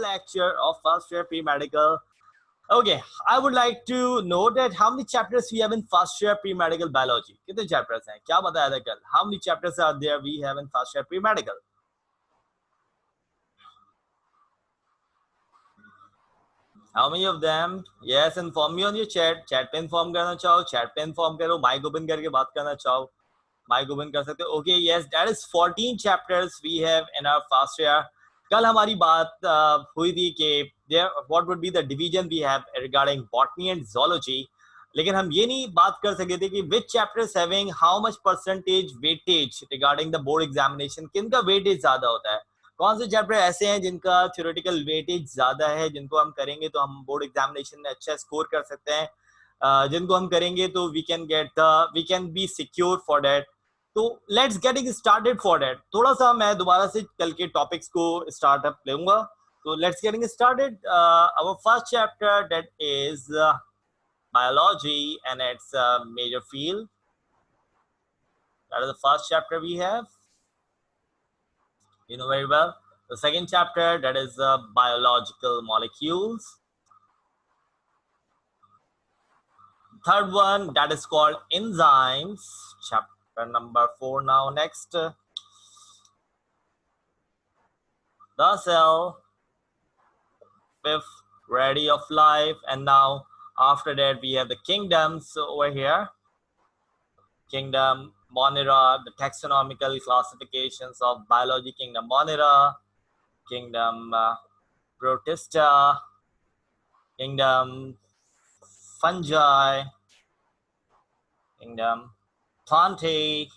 lecture of first year pre-medical. Okay, I would like to know that how many chapters we have in first year pre-medical biology. कितने chapters हैं? क्या बताया था कल? How many chapters are there we have in first year pre-medical? How many of them? Yes, inform me on your chat. Chat पे inform करना चाहो, chat पे inform करो. Mic open करके बात करना चाहो, mic open कर सकते हो. Okay, yes, that is 14 chapters we have in our first year. कल हमारी बात हुई थी कि there what would be the division we have regarding botany and zoology. लेकिन हम ये नहीं बात कर सके थे कि which chapters having how much percentage weightage regarding the board examination. किनका weightage ज्यादा होता है? कौन से चैप्टर ऐसे हैं जिनका थ्योरेटिकल वेटेज ज्यादा है, जिनको हम करेंगे तो हम बोर्ड एग्जामिनेशन में अच्छा स्कोर कर सकते हैं, जिनको हम करेंगे तो we can be secure for that. तो let's getting started for that. थोड़ा सा मैं दोबारा से कल के टॉपिक्स को स्टार्ट अप लूंगा. तो let's getting started. Our first chapter that is biology and its major field. That is the first chapter we have. You know very well. The second chapter, that is biological molecules. Third one, that is called enzymes. Chapter number 4 now. Next, the cell. Fifth, variety of life. And now after that we have the kingdoms over here. Kingdom Monera, the taxonomical classifications of biology. Kingdom Monera, Kingdom Protista, Kingdom Fungi, Kingdom Plantae,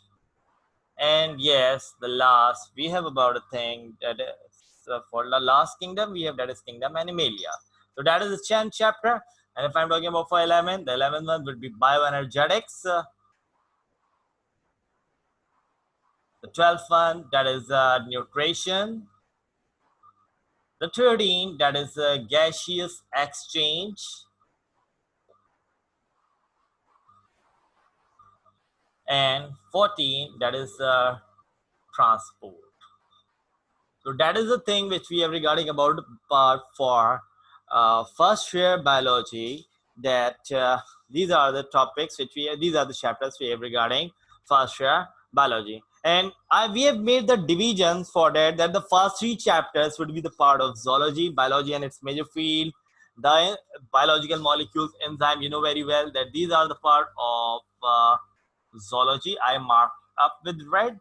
and yes, the last we have about a thing that is for the last kingdom we have, that is Kingdom Animalia. So that is the 10th chapter. And if I'm talking about for 11, the 11th one would be bioenergetics. The 12th one, that is nutrition. The 13th, that is gaseous exchange. And 14, that is transport. So that is the thing which we have regarding about part for first year biology, that these are the topics which these are the chapters we have regarding first year biology. And we have made the divisions for that the first 3 chapters would be the part of zoology, biology and its major field, the biological molecules, enzyme. You know very well that these are the part of zoology. I marked up with red.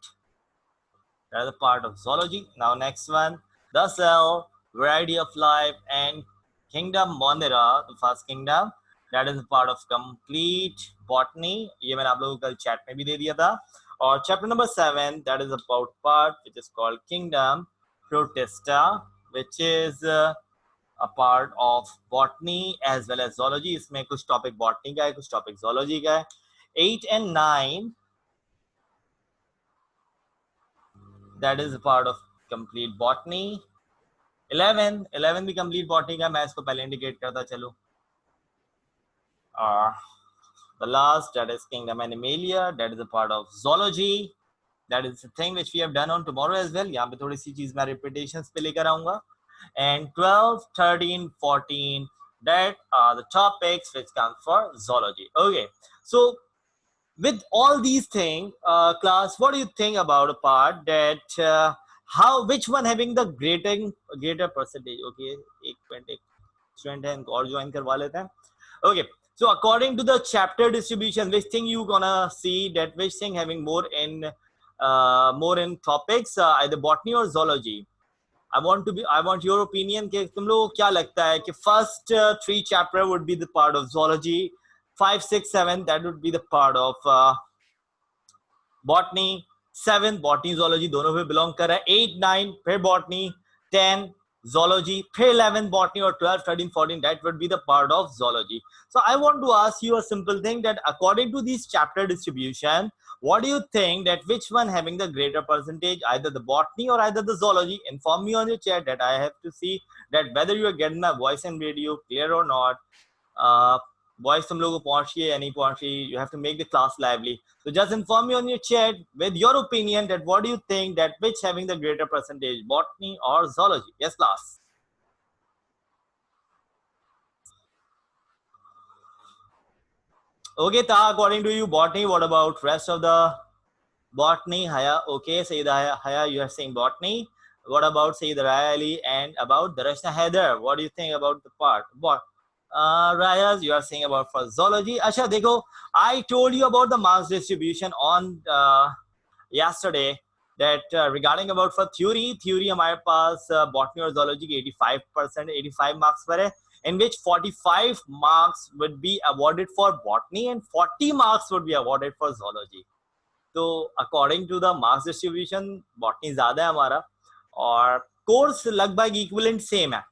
That is a part of zoology. Now next one, the cell, variety of life, and Kingdom Monera, the first kingdom, that is a part of complete botany. ये मैंने आप लोगों को कल chat में भी दे दिया था. और chapter number 7, that is about part which is called Kingdom Protista, which is a part of botany as well as zoology. इसमें कुछ topic botany का है, कुछ topic zoology का है. 8 and 9, that is a part of complete botany. 11 भी complete botany का. मैं इसको पहले indicate करता चलूं. The last, that is Kingdom Animalia, that is a part of zoology. That is the thing which we have done on tomorrow as well. यहाँ पे थोड़ी सी चीज मैं repetitions पे लेकर आऊंगा. And 12, 13, 14, that are the topics which come for zoology. Okay, so with all these things, class, what do you think about a part that which one having the greater percentage? Okay, एक student है, इनको और join करवा लेते हैं. Okay, so according to the chapter distribution, which thing you gonna see that which thing having more in topics, either botany or zoology? I want your opinion कि तुम लोगों को क्या लगता है कि first 3 chapter would be the part of zoology, 5, 6, 7 that would be the part of botany, 7 botany zoology दोनों पे belong कर रहा है, 8, 9 फिर botany, 10 zoology, फिर 11 botany और 12, 13, 14 that would be the part of zoology. So I want to ask you a simple thing that according to this chapter distribution, what do you think that which one having the greater percentage, either the botany or either the zoology? Inform me on your chat that I have to see that whether you are getting my voice and video clear or not. Voice तुम लोगों को पहुंच रही है या नहीं पहुंच रही, you have to make the class lively. So just inform me on your chat with your opinion that what do you think that which having the greater percentage, botany or zoology? Yes, class. Okay, Ta, according to you, botany. What about rest of the botany? Haya, okay, Sayyid Haya, you are saying botany. What about Sayyid Raya Ali and about Darashna Haider? What do you think about the part? Rayas, you are saying about for zoology. Asha, dekho, I told you about the marks distribution on yesterday that regarding about for theory हमारे पास botany और zoology की 85%, 85 marks पर है, in which 45 marks would be awarded for botany and 40 marks would be awarded for zoology. तो according to the marks distribution botany ज्यादा है हमारा और कोर्स लगभग इक्विवेलेंट सेम है.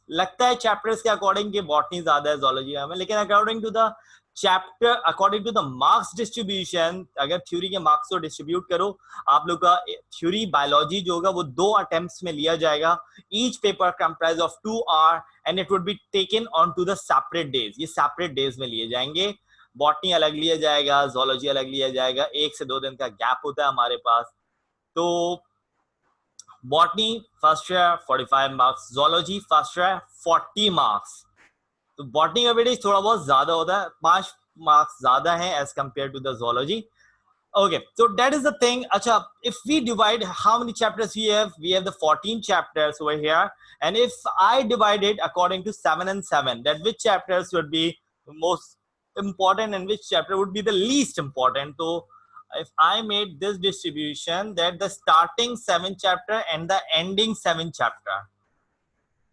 लगता है चैप्टर्स के अकॉर्डिंग के बॉटनी ज्यादा है जोलॉजी में, लेकिन according to the chapter, according to the marks distribution, अगर थ्योरी के मार्क्स को डिस्ट्रीब्यूट करो, आप लोग का थ्योरी बायोलॉजी जो होगा वो 2 अटेम्प्ट्स में लिया जाएगा. Each paper comprise of 2 hour and it would be taken on to the separate days. ये सेपरेट डेज में लिए जाएंगे. बॉटनी अलग लिया जाएगा, जोलॉजी अलग लिया जाएगा. 1 से 2 दिन का गैप होता है हमारे पास. तो botany first year 45 marks, zoology first year 40 marks. तो बॉटनी का वेटेज थोड़ा बहुत ज्यादा होता है, 5 मार्क्स ज्यादा है as compare to the zoology. Okay, so that is the thing. Acha, if we divide how many chapters we have the 14 chapters over here, and if I divide it according to 7 and 7, that which chapters would be most important and which chapter would be the least important. So if I made this distribution, that the starting 7th chapter and the ending 7th chapter,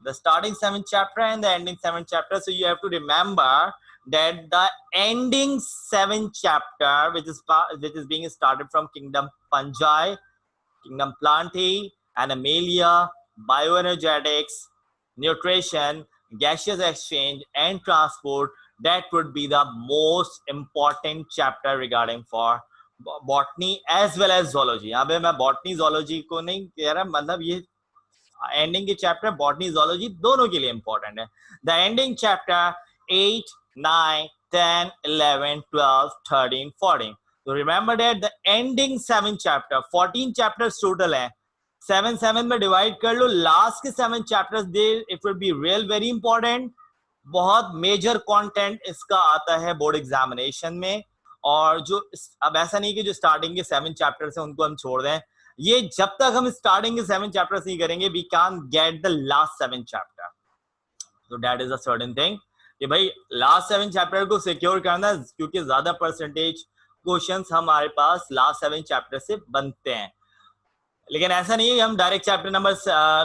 the starting 7th chapter and the ending 7th chapter, so you have to remember that the ending 7th chapter, which is being started from Kingdom Fungi, Kingdom Plantae, Animalia, Bioenergetics, Nutrition, Gaseous Exchange, and Transport, that would be the most important chapter regarding for botany as well as zoology. यहाँ पे मैं botany zoology को नहीं कह रहा, मतलब ये ending के चैप्टर बॉटनी जोलॉजी दोनों के लिए इंपॉर्टेंट है. The ending chapter 8, 9, 10, 11, 12, 13, 14. तो remember that the ending 7 chapter, 14 chapters total है, 7 में डिवाइड कर लो. लास्ट के 7 chapters they it will be real very important. बहुत मेजर कंटेंट इसका आता है बोर्ड एग्जामिनेशन में. और जो अब ऐसा नहीं कि जो स्टार्टिंग के 7 चैप्टर्स हैं उनको हम छोड़ दें. ये जब तक हम स्टार्टिंग के 7 चैप्टर्स नहीं करेंगे, we can get the last 7 chapter. तो that is a certain thing कि भाई लास्ट 7 चैप्टर को सिक्योर करना, क्योंकि ज्यादा परसेंटेज क्वेश्चंस हमारे पास लास्ट 7 चैप्टर से बनते हैं. लेकिन ऐसा नहीं है हम direct chapter number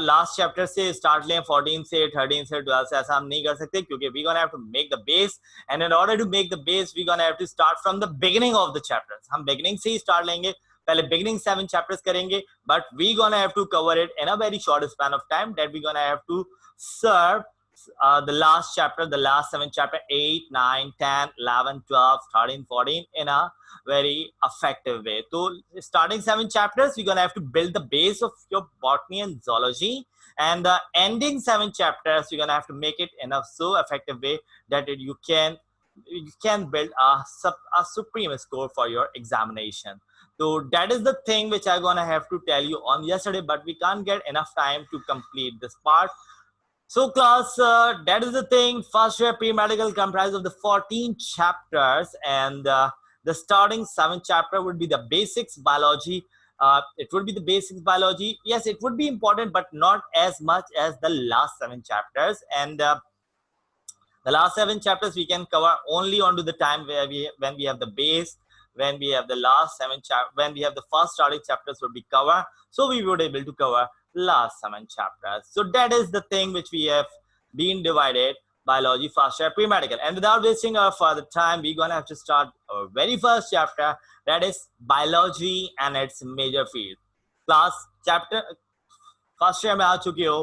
last chapter से स्टार्ट लें, 14 से 13 से 12 से, ऐसा हम नहीं कर सकते, क्योंकि we gonna have to make the base, and in order to make the base we gonna have to start from the beginning of the chapters. हम बिगिनिंग से ही स्टार्ट लेंगे, पहले बिगिनिंग 7 चैप्टर्स करेंगे, but we gonna have to cover it in a very short span of time, that we gonna have to serve the last chapter, the last 7 chapter, 8, 9, 10, 11, 12, 13, 14 in a very effective way. So starting 7 chapters, we're going to have to build the base of your botany and zoology, and the ending 7 chapters, you're going to have to make it in a so effective way that you can build a supreme score for your examination. So that is the thing which I'm going to have to tell you on yesterday, but we can't get enough time to complete this part. So class, that is the thing. First year pre-medical comprised of the 14 chapters, and the starting 7th chapter would be the basics biology. It would be the basics biology. Yes, it would be important, but not as much as the last 7 chapters. And the last 7 chapters we can cover only onto the time where when we have the base, when we have the last 7 when we have the first starting chapters would be covered. So we would able to cover last 7 chapters. So that is the thing which we have been divided biology first year pre-medical. And without wasting our further time, we're gonna have to start our very first chapter, that is biology and its major field. Class chapter first year में आ चुके हो,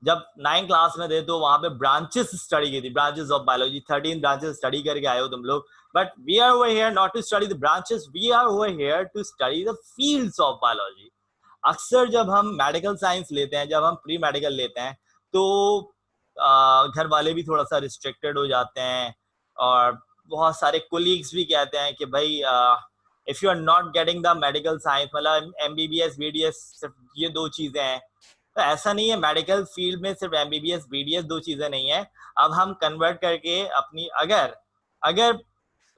जब 9th class में थे तो वहां पे branches study की थी, branches of biology, 13 branches study करके आए हो तुम लोग. But we are over here not to study the branches, we are over here to study the fields of biology. अक्सर जब हम मेडिकल साइंस लेते हैं, जब हम प्री मेडिकल लेते हैं, तो घर वाले भी थोड़ा सा रिस्ट्रिक्टेड हो जाते हैं, और बहुत सारे कोलीग्स भी कहते हैं कि भाई if you are not getting the medical science, मतलब एमबीबीएस बीडीएस सिर्फ ये 2 चीजें हैं. तो ऐसा नहीं है, मेडिकल फील्ड में सिर्फ एमबीबीएस बीडीएस 2 चीजें नहीं है. अब हम कन्वर्ट करके अपनी अगर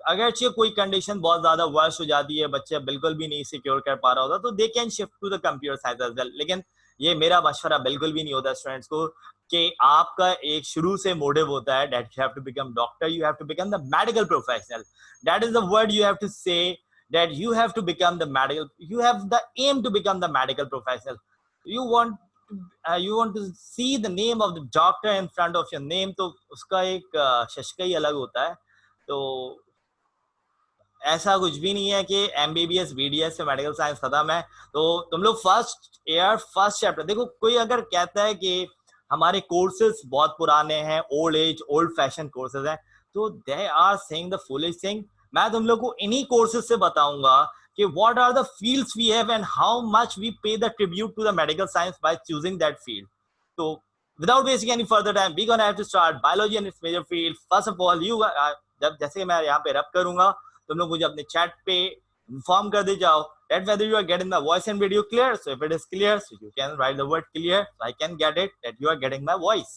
अगरचे कोई कंडीशन बहुत ज्यादा वर्स्ट हो जाती है, बच्चे बिल्कुल भी नहीं सिक्योर कर पा रहा होता, तो they can shift to the computer science as well. लेकिन ये मेरा मशवरा बिल्कुल भी नहीं होता स्टूडेंट्स को कि आपका एक शुरू से मोटिव होता है that you have to become doctor, you have to become the medical professional. That is the word you have to say, that you have to become the medical, you have the aim to become the medical professional. You want to see the name of the doctor in front of your name, तो उसका एक शशका ही अलग होता है। तो ऐसा कुछ भी नहीं है कि एमबीबीएस बीडीएस से मेडिकल साइंस खत्म है। तो तुम लोग फर्स्ट ईयर फर्स्ट चैप्टर देखो, कोई अगर कहता है कि हमारे कोर्सेज बहुत पुराने हैं, old as old fashion courses हैं, तो they are saying the foolish thing. मैं तुम लोग को इन्हीं कोर्सेज से बताऊंगा कि what are the fields we have and how much we pay the tribute to the medical science by choosing that field. तो without wasting any further time we gonna have to start biology and it's major field. First of all you, जब जैसे मैं यहाँ पे रब करूंगा, तुम लोग मुझे अपने चैट पे इन्फॉर्म कर दे जाओ that whether you are getting the voice and video clear. So if it is clear, so you can write the word clear, so I can get it that you are getting my voice.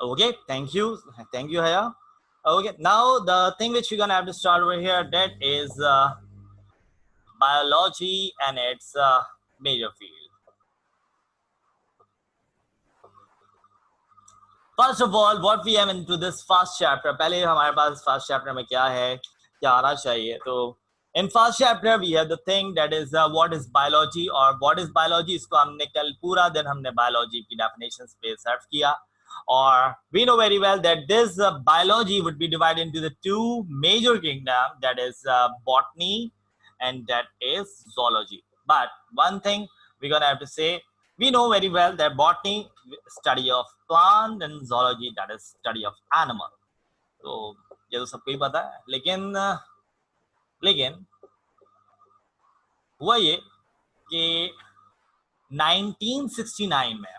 Okay, thank you Haya. Okay, now the thing which we're gonna have to start over here, that is biology and its major field. First of all, what we have into this first chapter, पहले हमारे पास first chapter में क्या है, क्या आना चाहिए। तो in first chapter we have the thing that is what is biology, और what is biology इसको हमने कल पूरा दिन हमने biology की definitions पे सर्च किया। और we know very well that this biology would be divided into the two major kingdoms, that is botany and that is zoology. But one thing we're gonna have to say, we know very well that botany study of plant and zoology that is study of animal. तो ये तो सबको ही पता है, लेकिन हुआ ये कि 1969 में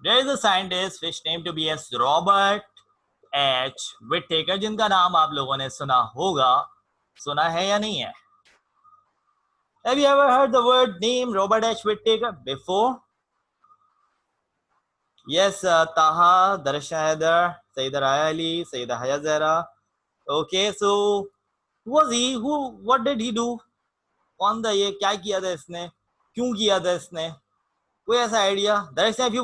there is a scientist which named to be as Robert H. Whittaker, जिनका नाम आप लोगों ने सुना होगा, सुना है या नहीं है? Have you ever heard the word name Robert H. Whittaker before? Yes, Taha, Darshan Haider, Sayyida Raya Ali, Sayyida Haya Zahra. Okay, so who was he? What did he do? कौन था ये? क्या किया था इसने? क्यों किया था इसने? कोई ऐसा idea? Darshan, if you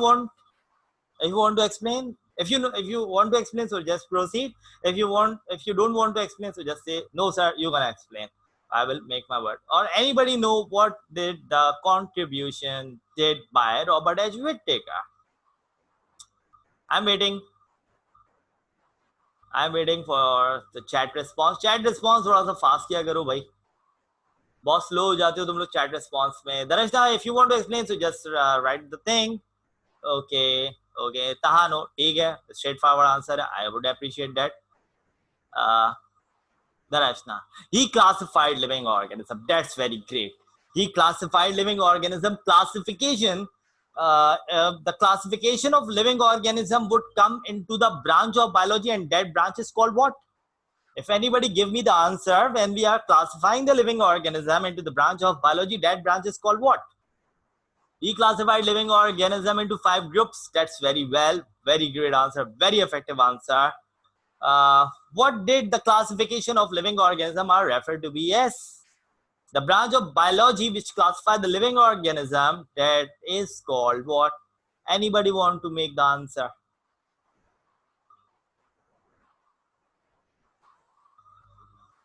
want to explain, if you want to explain, so just proceed. If you don't want to explain, so just say no, sir. You're gonna explain. I will make my word. Or anybody know what did the contribution did by Robert H. Whittaker? I'm waiting for the chat response. Chat response थोड़ा सा fast किया करो भाई, बहुत slow हो जाते हो तुम लोग chat response में. Darshna, if you want to explain, so just write the thing. Okay, Taha, no, ठीक है, straightforward answer. I would appreciate that. Darshna, he classified living organism. That's very great. He classified living organism. Classification. The classification of living organism would come into the branch of biology, and that branch is called what? If anybody give me the answer, when we are classifying the living organism into the branch of biology, that branch is called what? He classified living organism into 5 groups. That's very well, very great answer, very effective answer. What did the classification of living organism are referred to be? Yes, the branch of biology which classifies the living organism, that is called what? Anybody want to make the answer?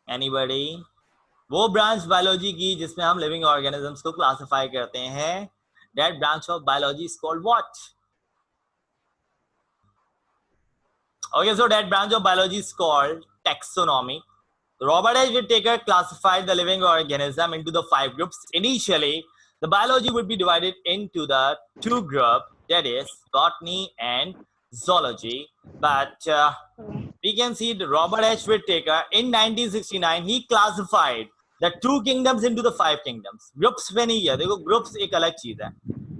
Anybody? वो branch biology की जिसमें हम living organisms को classify करते हैं, that branch of biology is called what? Okay, so that branch of biology is called taxonomy. Robert H. Whittaker classified the living organism into the 5 groups. Initially, the biology would be divided into the 2 groups, that is botany and zoology. But we can see the Robert H. Whittaker in 1969, he classified the 2 kingdoms into the 5 kingdoms. Groups में नहीं है, देखो groups एक अलग चीज है,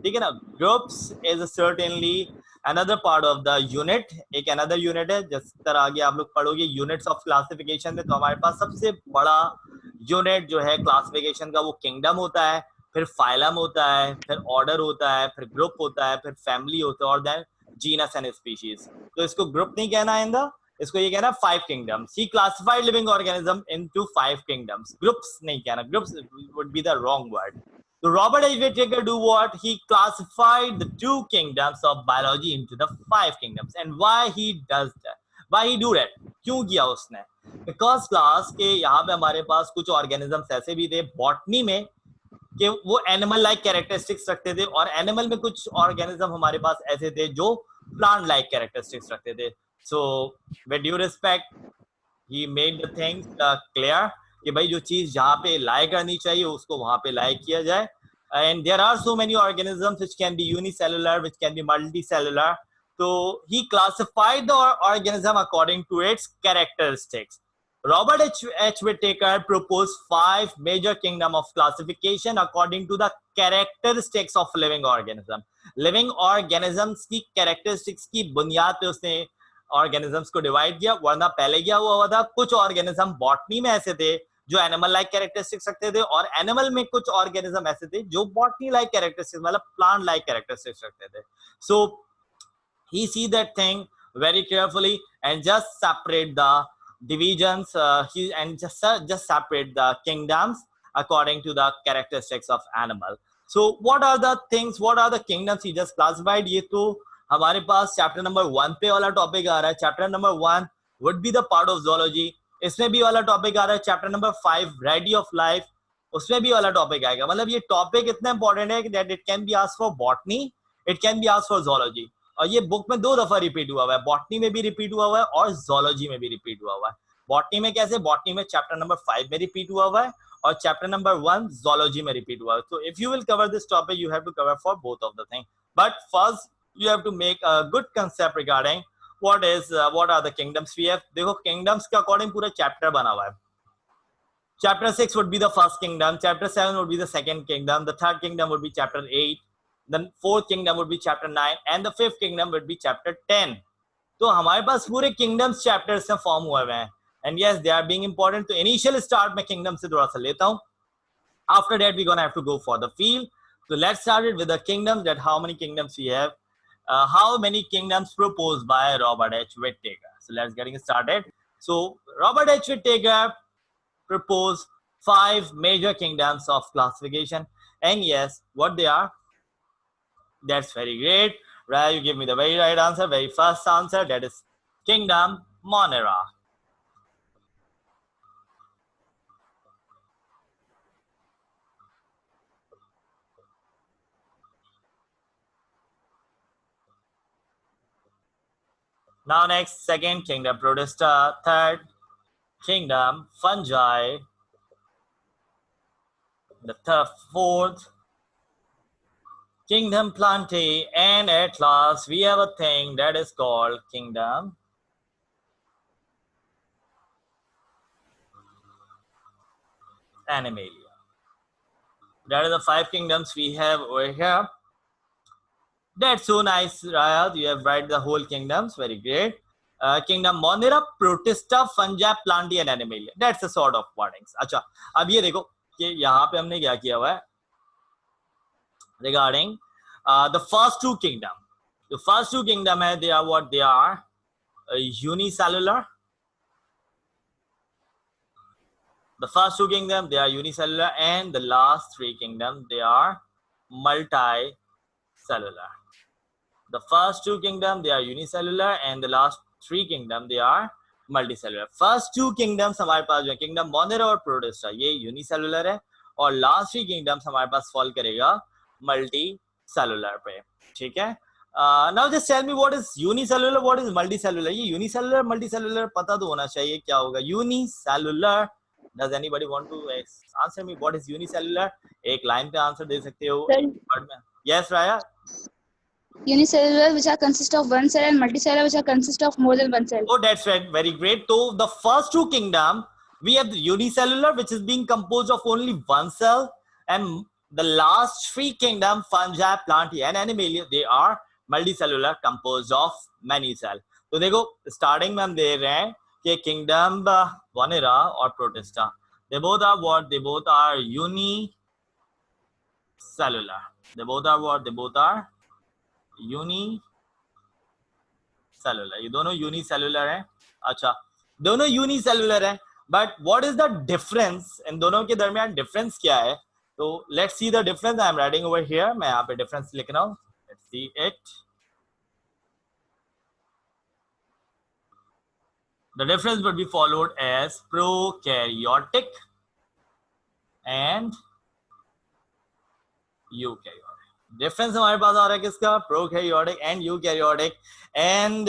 ठीक है ना? Groups is certainly another part of the unit, एक another unit है, जिस तरह आगे आप लोग पढ़ोगे units of classification में, तो हमारे पास सबसे बड़ा unit जो है classification का वो kingdom होता है, फिर phylum होता है, फिर order होता है, फिर group होता है, फिर family होता है, और then genus and species. तो इसको group नहीं कहना आइंदा, इसको ये कहना 5 kingdoms. He classified living organism into 5 kingdoms. Groups नहीं कहना, groups would be the wrong word. So Robert H. Whittaker do what? He classified the 2 kingdoms of biology into the 5 kingdoms. And why he does that? Why he do that? क्यों किया उसने? Because class के यहाँ पे हमारे पास कुछ organisms ऐसे भी थे botany में कि वो animal like characteristics रखते थे, और animal में कुछ organism हमारे पास ऐसे थे जो plant like characteristics रखते थे. So with due respect, he made the things clear कि भाई जो चीज जहाँ पे लाई करनी चाहिए उसको वहां पे लाई किया जाए. And there are so many organisms which can be unicellular, which can be multicellular. So he classified the organism according to its characteristics. Robert H. Whittaker proposed 5 major kingdom of classification according to the characteristics of living organism. Living organisms की characteristics की बुनियाद पे उसने organisms को divide किया, वरना पहले क्या हुआ था, कुछ ऑर्गेनिज्म बॉटनी में ऐसे थे जो एनिमल लाइक कैरेक्टरिस्टिक्स रखते थे, और एनिमल में कुछ ऑर्गेनिज्म ऐसे थे जो बॉटनी लाइक कैरेक्टरिस्टिक्स मतलब प्लांट लाइक कैरेक्टरिस्टिक्स रखते थे. सो he see that thing very carefully and just separate the divisions, and just separate the kingdoms according to the characteristics of animal. So what are the things, what are the kingdoms he just classified? ये तो हमारे पास chapter number 1 पे वाला topic आ रहा है. Chapter number 1 would be the part of zoology. इसमें भी वाला टॉपिक आ रहा है chapter number 5 variety of life, उसमें भी वाला टॉपिक आएगा. मतलब ये टॉपिक इतना इंपॉर्टेंट है that it can be asked for botany, it can be asked for zoology. और ये बुक में 2 दफा रिपीट हुआ है, बॉटनी में भी रिपीट हुआ हुआ है और ज़ूलॉजी में भी रिपीट हुआ हुआ है. बॉटनी में कैसे, बॉटनी में चैप्टर नंबर 5 में रिपीट हुआ हुआ है और चैप्टर नंबर 1 ज़ूलॉजी में रिपीट हुआ है. तो if you will cover this topic you have to cover for both of the thing. But first you have to make a good concept regarding what are the kingdoms we have. देखो kingdoms के according पूरा chapter बना हुआ है. Chapter 6 would be the first kingdom, chapter 7 would be the second kingdom, the third kingdom would be chapter 8, the fourth kingdom would be chapter 9, and the fifth kingdom would be chapter 10. तो हमारे पास पूरे kingdoms chapters में form हुए हैं, and yes they are being important. तो initial start में kingdom से थोड़ा सा लेता हूँ. After that we're gonna have to go for the field. So let's start it with the kingdoms, that how many kingdoms we have. How many kingdoms proposed by Robert H. Whittaker? So let's get started. So Robert H. Whittaker proposed 5 major kingdoms of classification, and yes, what they are? That's very great. Right, you give me the very right answer, very first answer. That is Kingdom Monera. Now next, second kingdom Protista, third kingdom Fungi, the fourth kingdom Plantae, and at last we have a thing that is called kingdom Animalia. That is the 5 kingdoms we have over here. That's so nice, Raya. You have write the whole kingdoms. Very great. Kingdom Monera, Protista, Fungi, Plantae, and Animalia. That's the sort of wordings. अच्छा, अब ये देखो कि यहाँ पे हमने क्या किया हुआ है regarding the first 2 kingdom. The first 2 kingdom है, they are what they are, unicellular. The first 2 kingdom they are unicellular, and the last 3 kingdom they are multicellular. The first 2 kingdom they are unicellular, and the last 3 kingdom they are multicellular. First 2 kingdoms हमारे पास जो kingdom Monera और Protista ये unicellular है, और last 3 kingdoms हमारे पास fall करेगा multicellular पे. ठीक है. Now just tell me what is unicellular, what is multicellular. ये unicellular multicellular पता तो होना चाहिए क्या होगा. Unicellular, does anybody want to answer me what is unicellular? एक line पे answer दे सकते हो. Yes, Raya. Unicellular, which are consist of one cell, and multicellular, which are consist of more than one cell. Oh, that's right. Very great. So the first 2 kingdom, we have the unicellular, which is being composed of only one cell, and the last 3 kingdom, Fungi, Plantae, and Animalia, they are multi cellular composed of many cell. तो देखो starting में हम दे रहे हैं कि kingdom Monera और Protista, they both are what, they both are unicellular, they both are what, they both are unicellular, ये दोनों यूनिसेलुलर हैं। अच्छा दोनों यूनिसेलुलर हैं, but what is the difference, इन दोनों के दरमियान डिफरेंस क्या है? तो let's see the difference. I am writing over here, मैं यहाँ पे डिफरेंस लिख रहा हूँ, let's see it. The difference would be followed as prokaryotic and eukaryotic. Difference हमारे पास आ रहा है किसका? Prokaryotic and eukaryotic. And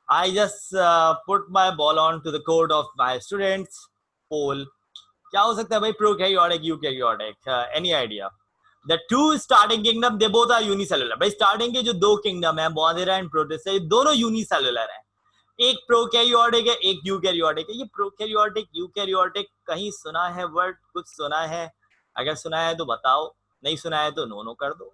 I just put my ball on to the court of my students. Poll. क्या हो सकता है भाई? Prokaryotic, eukaryotic. Any idea? The two starting kingdom, they both are unicellular. भाई starting के जो दो kingdom है, Bonera and Protista, ये दोनों unicellular हैं। एक प्रोकैरियोटिक है, एक यूकैरियोटिक है। ये प्रोकैरियोटिक यूकैरियोटिक कहीं सुना है वर्ड? कुछ सुना है? अगर सुना है तो बताओ, नहीं सुना है तो नो नो कर दो।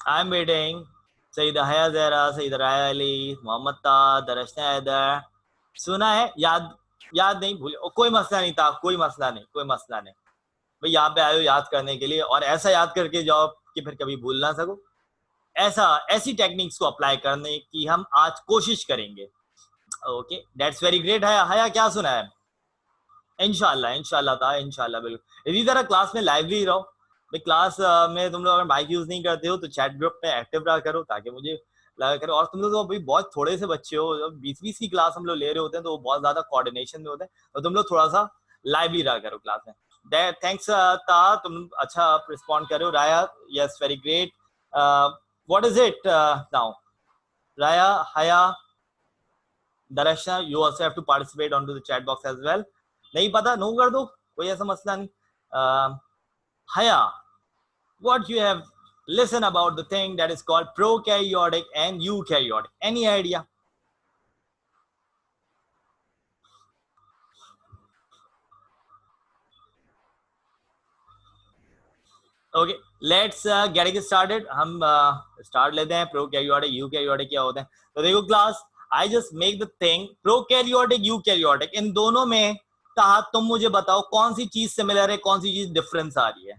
I am waiting. सईद हया ज़हरा, सईद राया अली, मोहम्मद ता, दरश्ना हैदर। सुना है? याद नहीं भूले, कोई मसला नहीं था, कोई मसला नहीं, कोई मसला नहीं भाई। यहाँ पे आयो याद करने के लिए, और ऐसा याद करके जाओ कि फिर कभी भूल ना सको। ऐसी टेक्निक्स को अप्लाई करने की हम आज कोशिश करेंगे। Okay that's very great. हया क्या सुना है? इंशाल्लाह इंशाल्लाह था, इंशाल्लाह बिल्कुल। इसी तरह क्लास में लाइव भी रहो भाई। क्लास में तुम लोग अगर माइक यूज नहीं करते हो तो चैट ग्रुप में एक्टिव रहा करो, ताकि मुझे लगा करो। और तुम लोग तो अभी बहुत थोड़े से बच्चे हो, जब 20-20 की क्लास हम लोग ले रहे होते हैं तो वो बहुत ज्यादा कोऑर्डिनेशन में होते हैं, तो तुम लोग थोड़ा सा लाइव ही रहा करो क्लास में। थैंक्स ता, तुम अच्छा रिस्पॉन्ड करो। राया yes very great. What is it now? राया, हया, दरश्ना, you also have to participate onto the chat box as well. नहीं पता नो कर दो, कोई ऐसा मसला नहीं। हया, what you have listen about the thing that is called prokaryotic and eukaryotic? Any idea? Okay let's getting started. हम स्टार्ट लेते हैं। प्रोकैरियोटिक यूकैरियोटिक क्या होते हैं? तो देखो class, I just make the thing prokaryotic eukaryotic, इन दोनों में कहा तुम मुझे बताओ कौन सी चीज सिमिलर है, कौन सी चीज डिफरेंस आ रही है?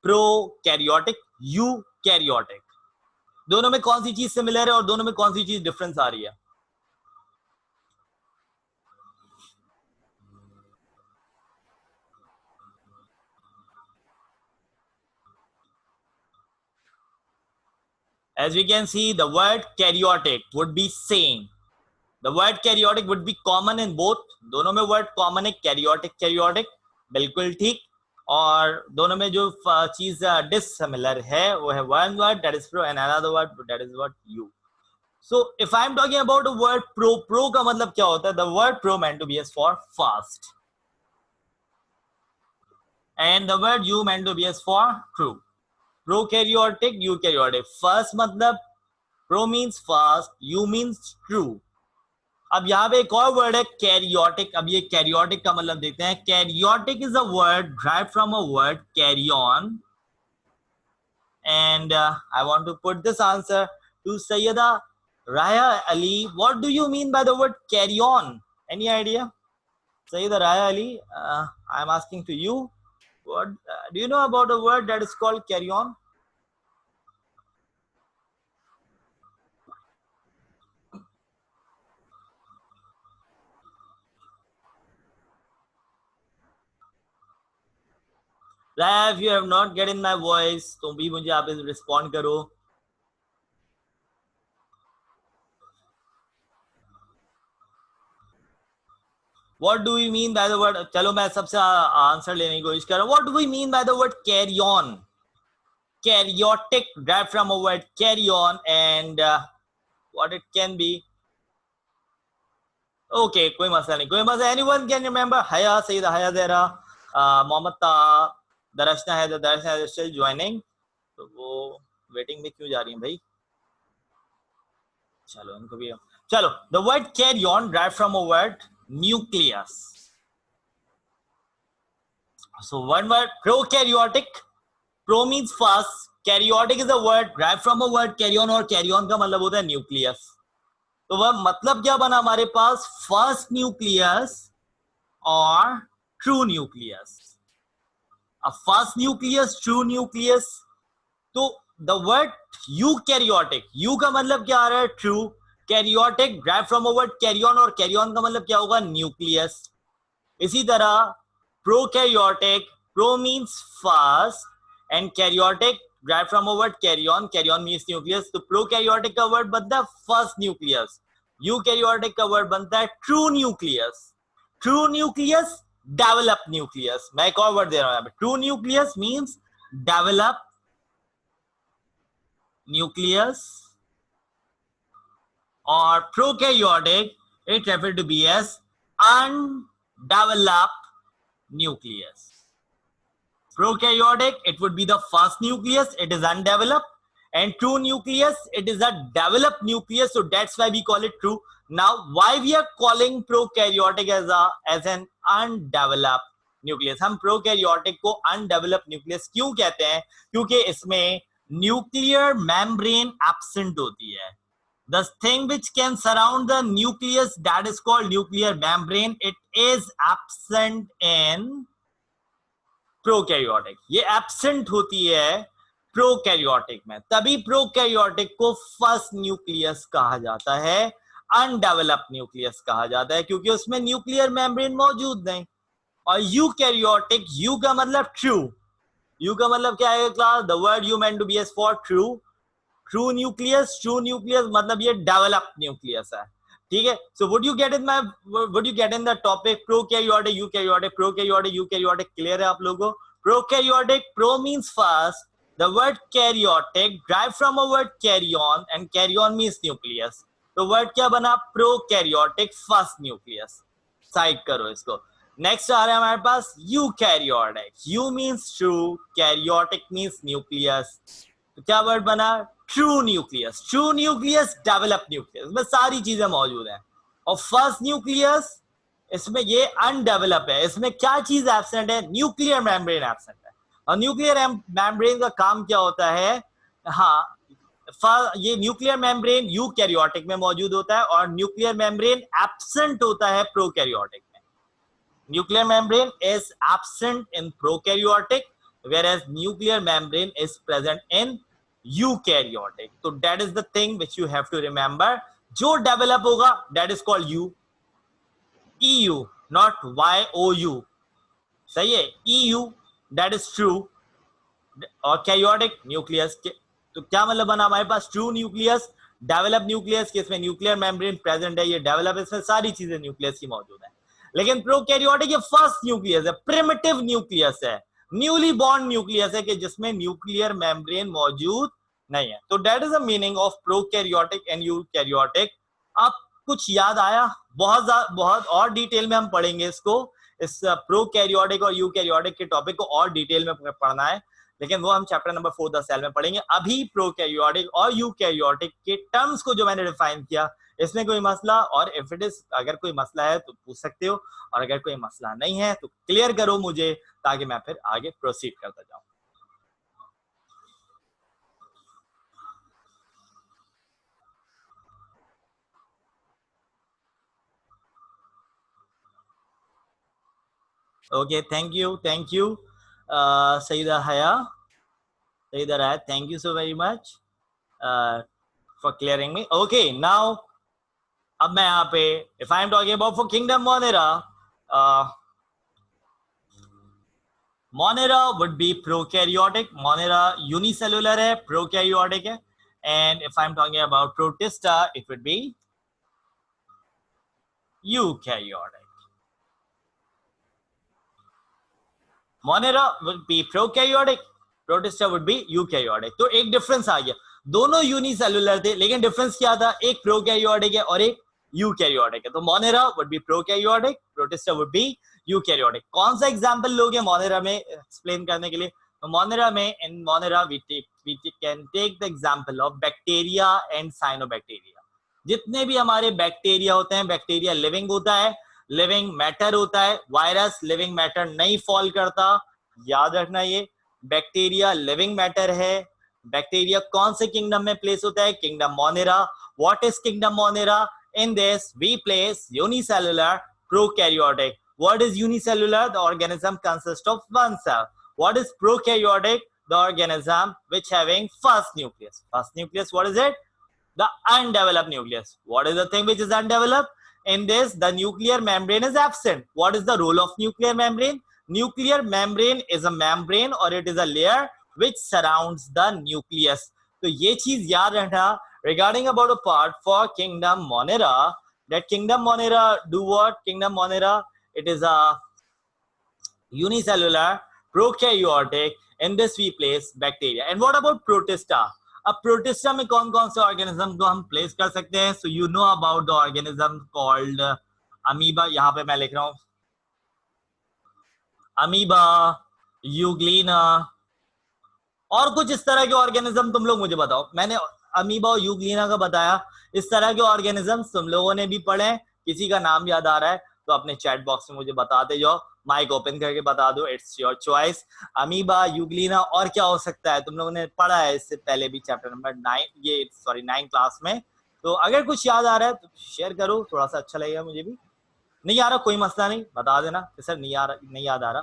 प्रोकैरियोटिक, यूकैरियोटिक, दोनों में कौन सी चीज सिमिलर है और दोनों में कौन सी चीज डिफरेंस आ रही है? As we can see, the word karyotic would be same. The word karyotic would be common in both. दोनों में word common है, karyotic karyotic, बिल्कुल ठीक। और दोनों में जो चीज dissimilar है वो है one word that is pro and another word that is what you. So if I am talking about the word pro का मतलब क्या होता है? The word pro meant to be as for fast, and the word you meant to be as for true. Prokaryotic, eukaryotic. First मतलब pro means fast, you means true. अब यहाँ पे एक और वर्ड है कैरियोटिक। अब ये कैरियोटिक का मतलब देखते हैं। Karyotic is a word drive from a word carry on, and I want to put this answer to Syeda Raya Ali. What do you mean by the word carry on? Any idea? Syeda Raya Ali, I am asking to you, what do you know about a word that is called carry on? Raya, if you have not getting my voice, तो भी मुझे आप respond करो। What do we mean by the word? चलो मैं सबसे answer लेने की कोशिश कर रहा हूँ। What do we mean by the word carry on? Karyotic, derived from a word carry on, and what it can be. Okay, कोई मसला नहीं, कोई मसला। Anyone can remember? हया, सईदा हया ज़हरा, मोहम्मद ता, दरश्ना है, दरश्ना है still joining। तो वो वेटिंग में क्यों जा रही है भाई? चलो उनको भी चलो। The word carry on derived from a word nucleus. So one word, prokaryotic. Pro means first, karyotic is a word derived from a word carry-on, और carry-on का मतलब होता है nucleus. तो वह मतलब क्या बना हमारे पास, फर्स्ट न्यूक्लियस और ट्रू न्यूक्लियस. अब फर्स्ट न्यूक्लियस, ट्रू न्यूक्लियस, तो द वर्ड यूकैरियोटिक, यू का मतलब क्या आ रहा है, true. Karyotic drive from a word carry on, और कैरी ऑन का मतलब क्या होगा, न्यूक्लियस. इसी तरह prokaryotic, pro means first and karyotic drive from a word carry on means nucleus. तो प्रोकैरियोटिक का वर्ड बनता है फर्स्ट न्यूक्लियस, यूकैरियोटिक का वर्ड बनता है true nucleus. True nucleus, develop nucleus. मैं एक और वर्ड दे रहा हूं, true nucleus means develop nucleus, or prokaryotic it referred to be as undeveloped nucleus. Prokaryotic it would be the first nucleus, it is undeveloped, and true nucleus it is a developed nucleus, so that's why we call it true. Now why we are calling prokaryotic as an undeveloped nucleus? हम prokaryotic को undeveloped nucleus क्यों कहते हैं, क्योंकि इसमें nuclear membrane absent होती है. The thing which can surround the nucleus, that is called nuclear membrane, it is absent in prokaryotic. ये absent होती है prokaryotic में, तभी prokaryotic को first nucleus कहा जाता है, undeveloped nucleus कहा जाता है, क्योंकि उसमें nuclear membrane मौजूद नहीं. और eukaryotic, u का मतलब true, U का मतलब क्या है class, the word you meant to be as for true. True nucleus, true nucleus मतलब ये डेवलप्ड न्यूक्लियस है. ठीक है. So would you get in the topic prokaryotic, eukaryotic, prokaryotic, eukaryotic, clear है आप लोगों को? Prokaryotic, pro means first, the word karyotic drive from a word carry on, and carry on means nucleus. तो word क्या बना, prokaryotic, first nucleus. Side करो इसको. Next आ रहा है हमारे पास eukaryotic. Eu means true, karyotic means nucleus. तो क्या वर्ड बना, true nucleus. True nucleus, develop nucleus, इसमें सारी चीजें मौजूद हैं. और फर्स्ट न्यूक्लियस, इसमें ये अनडेवलप है. इसमें क्या चीज एब्सेंट है, न्यूक्लियर मेम्ब्रेन एब्सेंट है. और न्यूक्लियर मेम्ब्रेन का काम क्या होता है, हाँ, ये न्यूक्लियर मेम्ब्रेन यूकैरियोटिक में मौजूद होता है, और न्यूक्लियर मेम्ब्रेन एब्सेंट होता है prokaryotic. Nuclear membrane is absent in prokaryotic, whereas nuclear membrane is present in eukaryotic. So that is the thing which you have to remember. जो develop होगा, that is called U. EU, not YOU. सही है, EU, that is true. और karyotic nucleus. तो क्या मतलब बना हमारे पास, true nucleus, develop nucleus, कि इसमें nuclear membrane present है, ये develop, इसमें सारी चीजें nucleus की मौजूद है. लेकिन प्रोकैरियोटिक ये फर्स्ट न्यूक्लियस है, प्रिमिटिव न्यूक्लियस है, न्यूली बॉर्न न्यूक्लियस है, कि जिसमें न्यूक्लियर मेम्ब्रेन मौजूद नहीं है. तो that is the meaning of prokaryotic and eukaryotic. आप कुछ याद आया? बहुत और डिटेल में हम पढ़ेंगे इसको, इस प्रोकैरियोटिक और यूकैरियोटिक के टॉपिक को और डिटेल में पढ़ना है, लेकिन वो हम चैप्टर नंबर 4 द सेल में पढ़ेंगे. अभी प्रोकैरियोटिक और यूकैरियोटिक के टर्म्स को जो मैंने डिफाइन किया, इसमें कोई मसला, और इफ इट इज, अगर कोई मसला है तो पूछ सकते हो, और अगर कोई मसला नहीं है तो क्लियर करो मुझे, ताकि मैं फिर आगे प्रोसीड करता जाऊं. Okay, thank you Syeda Haya, Syeda Raya, thank you so very much for clearing me. Okay, now अब मैं यहाँ पे, if I am talking about for kingdom Monera, Monera would be prokaryotic. Monera unicellular है, प्रोकैरियोटिक है. And if I am talking about Protista, it would be eukaryotic. Monera would be prokaryotic, Protista would be eukaryotic. तो एक difference आ गया, दोनों unicellular थे, लेकिन difference क्या था, एक प्रोकैरियोटिक है और एक यूकैरियोटिक है. तो Monera would be prokaryotic, Protista would be eukaryotic. कौन सा एग्जांपल लोगे मोनेरा में एक्सप्लेन करने के लिए? तो मोनेरा में, in Monera we can take the example of bacteria and cyanobacteria. जितने भी हमारे बैक्टीरिया होते हैं, बैक्टीरिया लिविंग होता है, लिविंग मैटर होता है, वायरस लिविंग मैटर नहीं फॉल करता, याद रखना ये। बैक्टीरिया लिविंग मैटर है। बैक्टीरिया कौन से किंगडम में प्लेस होता है? Kingdom Monera. What is kingdom Monera? In this we place unicellular prokaryotic. What is unicellular? The organism consists of one cell. What is prokaryotic? The organism which having first nucleus. First nucleus, what is it? The undeveloped nucleus. What is the thing which is undeveloped? In this, the nuclear membrane is absent. What is the role of nuclear membrane? Nuclear membrane is a membrane or it is a layer which surrounds the nucleus. तो ये चीज याद रखना regarding about a part for kingdom Monera. That kingdom Monera do what? Kingdom Monera, it is a unicellular prokaryotic. In this we place bacteria. And what about protista? अब protista में कौन कौन से ऑर्गेनिज्म को हम प्लेस कर सकते हैं? So you know about the organism called amoeba. यहाँ पे मैं लिख रहा हूं अमीबा, यूग्लिना और कुछ इस तरह के ऑर्गेनिज्म. तुम लोग मुझे बताओ, मैंने अमीबा और यूग्लिना का बताया, इस तरह के ऑर्गेनिज्म तुम लोगों ने भी पढ़े. किसी का नाम याद आ रहा है तो अपने चैट बॉक्स में मुझे बताते जाओ, माइक ओपन करके बता दो. It's your choice. Amoeba, Euglena और क्या हो सकता है? तुम लोगों ने पढ़ा है इससे पहले भी चैप्टर नंबर 9 क्लास में. तो अगर कुछ याद आ रहा है तो शेयर करो, थोड़ा सा अच्छा लगेगा मुझे भी. नहीं आ रहा कोई मसला नहीं, बता देना कि सर नहीं याद आ रहा.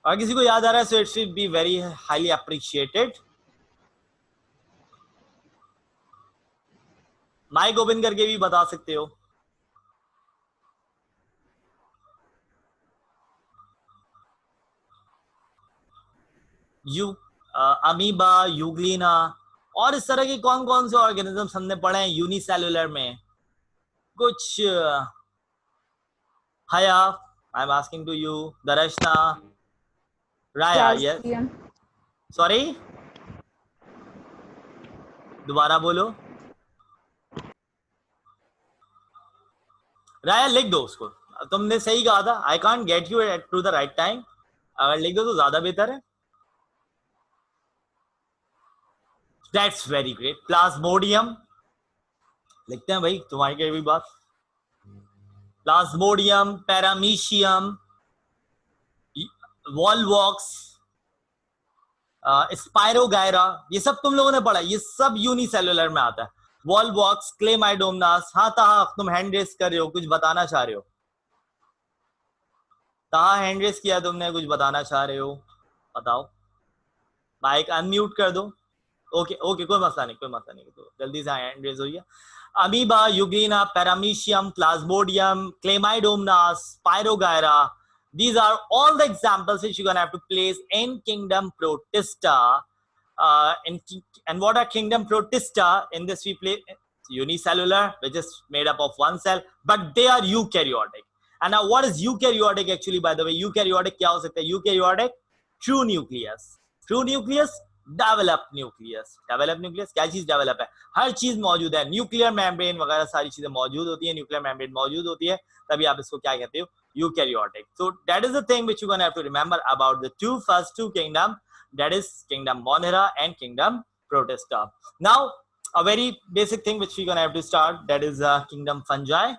अगर किसी को याद आ रहा है so it should be very highly appreciated. Mike open करके भी बता सकते हो. अमीबा, यूग्लिना और इस तरह के कौन कौन से ऑर्गेनिजम्स हमने पढ़े हैं यूनिसेलुलर में? कुछ Haya, I am asking to you. Darshana, Raya, yes, sorry दोबारा बोलो. राया लिख दो उसको, तुमने सही कहा था. I can't get you to the right time. अगर लिख दो तो ज्यादा बेहतर है. That's very great. प्लाज्मोडियम लिखते हैं भाई, तुम्हारी क्या भी बात. प्लाज्मोडियम, पैरामीशियम, वॉलवॉक्स, स्पाइरोगायरा, ये सब तुम लोगों ने पढ़ा. ये सब यूनिसेलुलर में आता है. वॉलवॉक्स, क्लेमाइडोमनास. हाँ ताहा, तुम हैंड रेस कर रहे हो, कुछ बताना चाह रहे हो? ताहा हैंड रेस किया तुमने, कुछ बताना चाह रहे हो? बताओ. माइक अनम्यूट कर दो. ओके ओके, कोई मसला नहीं, तो जल्दी से हैंड रेज होइए. Amoeba, euglena, paramecium, plasmodium, chlamydomonas, spirogyra. These are all the examples which you're gonna have to place in kingdom Protista. And what are kingdom Protista? In this we place unicellular, which is made up of one cell, but they are eukaryotic. And now what is eukaryotic actually? By the way, eukaryotic क्या हो सकता है? Eukaryotic, true nucleus. True nucleus, develop nucleus. Develop nucleus क्या चीज develop है? हर चीज मौजूद है. न्यूक्लियर मेम्ब्रेन वगैरह सारी चीजें मौजूद होती है. न्यूक्लियर मेम्ब्रेन मौजूद होती है, तभी आप इसको क्या कहते हो? Eukaryotic. So that is the thing which you gonna have to remember about the first two kingdom, that is kingdom Monera and kingdom Protista. Now a very basic thing which we gonna have to start, that is kingdom fungi.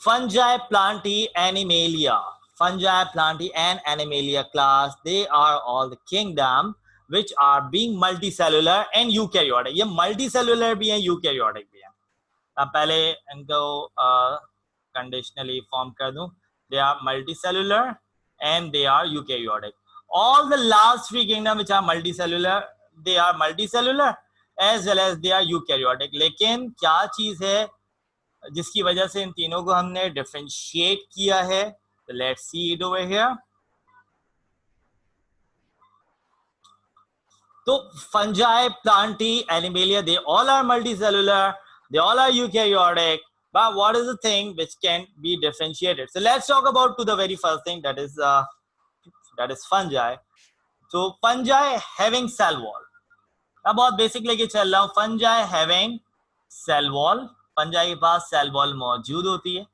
Fungi, Plantae, Animalia. Fungi, Plantae, and Animalia class, they are all the kingdom which are being multicellular and eukaryotic. ये multicellular भी हैं, eukaryotic भी हैं. अब पहले इनको conditionally form कर दूं. They are multicellular and they are eukaryotic. All the last three kingdom which are multicellular, they are multicellular as well as they are eukaryotic. लेकिन क्या चीज है जिसकी वजह से इन तीनों को हमने डिफरेंशिएट किया है? तो let's see it over here. तो fungi, plantae, animalia, they all are multicellular, they all are eukaryotic, but what is the thing which can be differentiated? So let's talk about to the very first thing, that is fungi. So fungi having cell wall. अब बहुत basic लेके चल रहा हूं. fungi having cell wall, fungi के पास cell wall मौजूद होती है,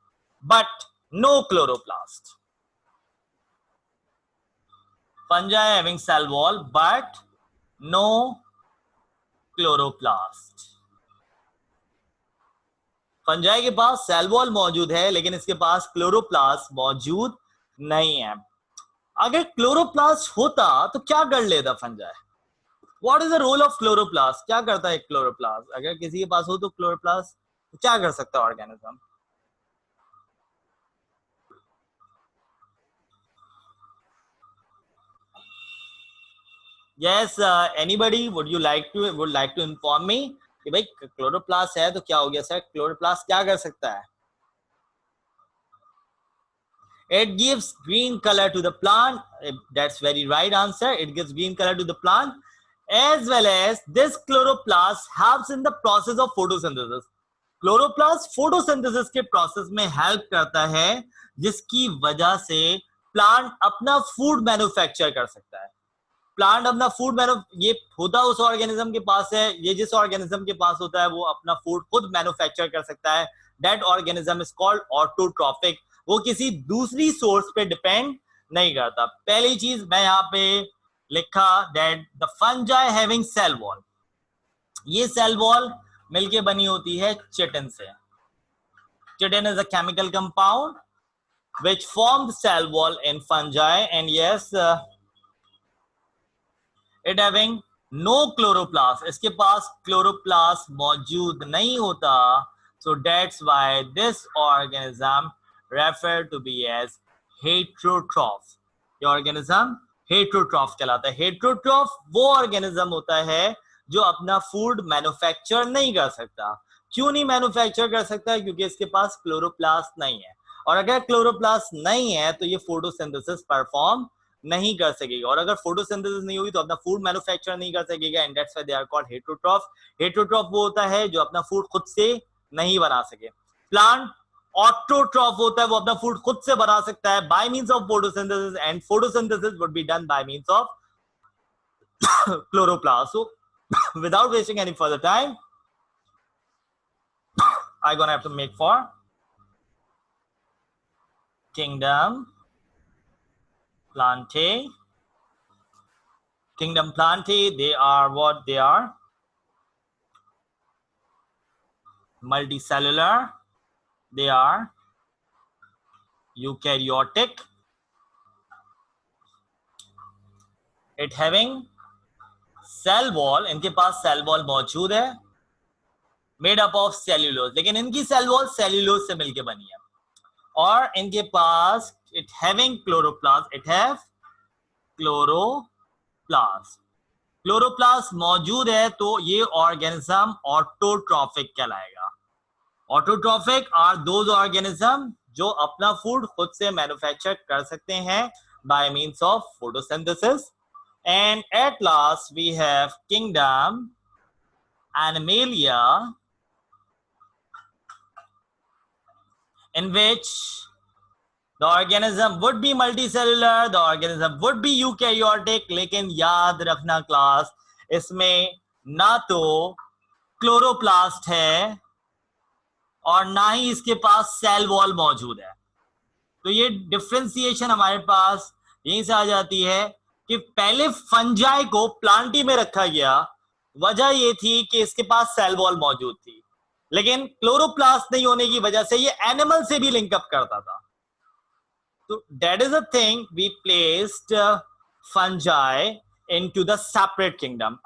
but no chloroplast. fungi having cell wall but no chloroplast. Fungi के पास सेल वॉल मौजूद है लेकिन इसके पास क्लोरोप्लास्ट मौजूद नहीं है. अगर क्लोरोप्लास्ट होता तो क्या कर लेता fungi? What is the role of chloroplast? क्या करता है क्लोरोप्लास्ट? अगर किसी के पास हो तो क्लोरोप्लास्ट क्या कर सकता है organism? Yes, anybody would like to inform me कि भाई क्लोरोप्लास्ट है तो क्या हो गया सर? क्लोरोप्लास्ट क्या कर सकता है? It gives green color to the plant. That's very right answer. It gives green color to the plant, as well as this chloroplast helps in the process of photosynthesis. Chloroplast photosynthesis के process में help करता है जिसकी वजह से plant अपना food manufacture कर सकता है. प्लांट अपना फूड ये होता उस ऑर्गेनिज्म के पास है. ये जिस ऑर्गेनिज्म के पास होता है वो अपना फूड खुद मैन्युफैक्चर कर सकता है. That organism is called autotrophic. वो किसी दूसरी सोर्स पे डिपेंड नहीं करता. पहली चीज मैं यहाँ पे लिखा that the fungi having cell wall. ये सेल वॉल मिलके बनी होती है चिटिन से. Chitin is a chemical compound which form the cell wall in fungi, and yes, it having no chloroplast. इसके पास क्लोरोप्लास्ट मौजूद नहीं होता. So that's why this organism referred to be as heterotroph. ये organism heterotroph कहलाता है. heterotroph वो organism होता है जो अपना फूड मैन्युफैक्चर नहीं कर सकता. क्यों नहीं मैन्युफैक्चर कर सकता? क्योंकि इसके पास क्लोरोप्लास्ट नहीं है. और अगर क्लोरोप्लास्ट नहीं है तो ये फोटोसिंथेसिस परफॉर्म नहीं कर सकेगा. और अगर फोटोसिंथेसिस नहीं होगी तो अपना फूड मैन्युफैक्चर नहीं कर सकेगा. And that's why they are called heterotroph. Heterotroph वो होता है जो अपना फूड खुद से नहीं बना सके. प्लांट ऑटोट्रॉफ होता है, वो अपना फूड खुद से बना सकता है bye means of photosynthesis, and photosynthesis would be done by means of chloroplast. So without wasting any further time, I'm gonna have to make for kingdom Plantae. Kingdom Plantae, they are what they are? Multicellular. They are eukaryotic. It having cell wall. इनके पास cell wall मौजूद है made up of cellulose. लेकिन इनकी cell wall cellulose से मिलकर बनी है. और इनके पास it having chloroplast. It have chloroplast. Chloroplast मौजूद है तो ये ऑर्गेनिज्म ऑटोट्रॉफिक कहलाएगा. ऑटोट्रॉफिक आर दोज ऑर्गेनिज्म जो अपना फूड खुद से मैन्युफैक्चर कर सकते हैं by means of photosynthesis. And at last we have kingdom Animalia, in which the organism would be multicellular, the organism would be eukaryotic. लेकिन याद रखना क्लास, इसमें ना तो क्लोरोप्लास्ट है और ना ही इसके पास सेल वॉल मौजूद है. तो ये डिफ्रेंसिएशन हमारे पास यहीं से आ जाती है कि पहले फंजाई को प्लांटी में रखा गया. वजह ये थी कि इसके पास सेल वॉल मौजूद थी, लेकिन क्लोरोप्लास्ट नहीं होने की वजह से ये एनिमल से भी लिंकअप करता था. तो that is a thing we placed fungi into the separate kingdom.